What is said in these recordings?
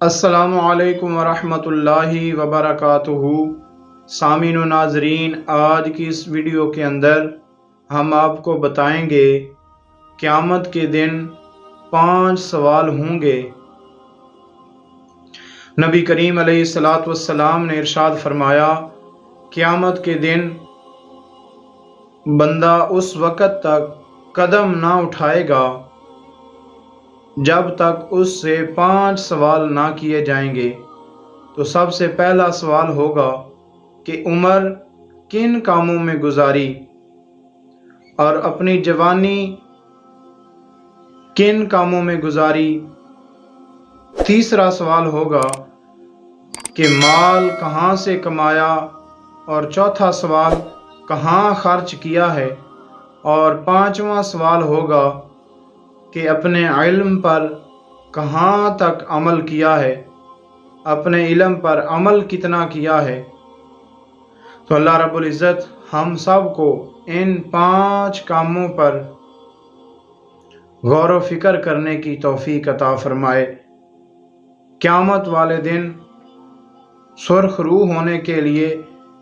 السلام علیکم ورحمۃ وبرکاتہ۔ سامعین و ناظرین، آج کی اس ویڈیو کے اندر ہم آپ کو بتائیں گے قیامت کے دن 5 سوال ہوں گے۔ نبی کریم علیہ الصلاۃ والسلام نے ارشاد فرمایا، قیامت کے دن بندہ اس وقت تک قدم نہ اٹھائے گا جب تک اس سے 5 سوال نہ کیے جائیں گے۔ تو سب سے پہلا سوال ہوگا کہ عمر کن کاموں میں گزاری اور اپنی جوانی کن کاموں میں گزاری۔ تیسرا سوال ہوگا کہ مال کہاں سے کمایا، اور چوتھا سوال کہاں خرچ کیا ہے، اور 5واں سوال ہوگا کہ اپنے علم پر کہاں تک عمل کیا ہے، اپنے علم پر عمل کتنا کیا ہے۔ تو اللہ رب العزت ہم سب کو ان 5 کاموں پر غور و فکر کرنے کی توفیق عطا فرمائے۔ قیامت والے دن سرخ روح ہونے کے لیے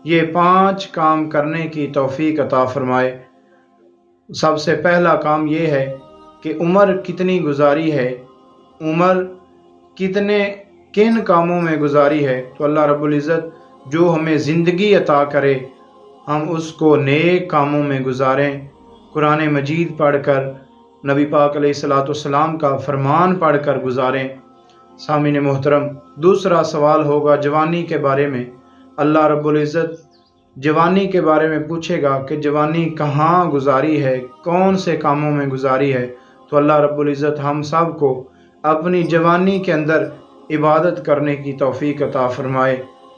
یہ 5 کام کرنے کی توفیق عطا فرمائے۔ سب سے پہلا کام یہ ہے کہ عمر کتنی گزاری ہے، عمر کن کاموں میں گزاری ہے۔ تو اللہ رب العزت جو ہمیں زندگی عطا کرے ہم اس کو نیک کاموں میں گزاریں، قرآن مجید پڑھ کر، نبی پاک علیہ الصلاۃ والسلام کا فرمان پڑھ کر گزاریں۔ سامعین محترم، دوسرا سوال ہوگا جوانی کے بارے میں۔ اللہ رب العزت جوانی کے بارے میں پوچھے گا کہ جوانی کہاں گزاری ہے، کون سے کاموں میں گزاری ہے۔ تو اللہ رب العزت ہم سب کو اپنی جوانی کے اندر عبادت کرنے کی توفیق عطا فرمائے،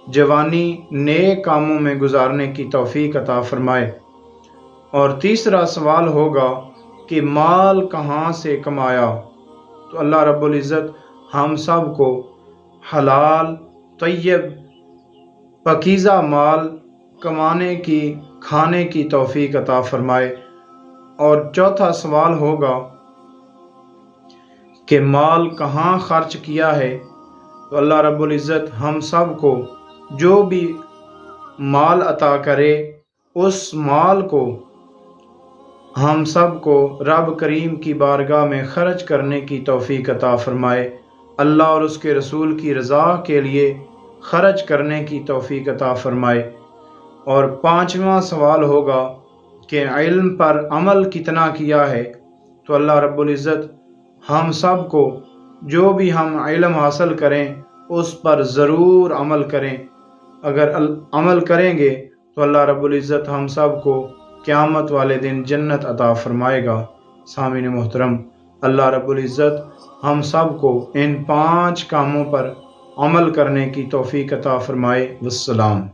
جوانی نیک کاموں میں گزارنے کی توفیق عطا فرمائے۔ اور تیسرا سوال ہوگا کہ مال کہاں سے کمایا۔ تو اللہ رب العزت ہم سب کو حلال، طیب، پاکیزہ مال کمانے کی، کھانے کی توفیق عطا فرمائے۔ اور چوتھا سوال ہوگا کہ مال کہاں خرچ کیا ہے۔ تو اللہ رب العزت ہم سب کو جو بھی مال عطا کرے اس مال کو ہم سب کو رب کریم کی بارگاہ میں خرچ کرنے کی توفیق عطا فرمائے، اللہ اور اس کے رسول کی رضا کے لیے خرچ کرنے کی توفیق عطا فرمائے۔ اور 5واں سوال ہوگا کہ علم پر عمل کتنا کیا ہے۔ تو اللہ رب العزت ہم سب کو جو بھی ہم علم حاصل کریں اس پر ضرور عمل کریں۔ اگر عمل کریں گے تو اللہ رب العزت ہم سب کو قیامت والے دن جنت عطا فرمائے گا۔ سامعین محترم، اللہ رب العزت ہم سب کو ان 5 کاموں پر عمل کرنے کی توفیق عطا فرمائے۔ والسلام۔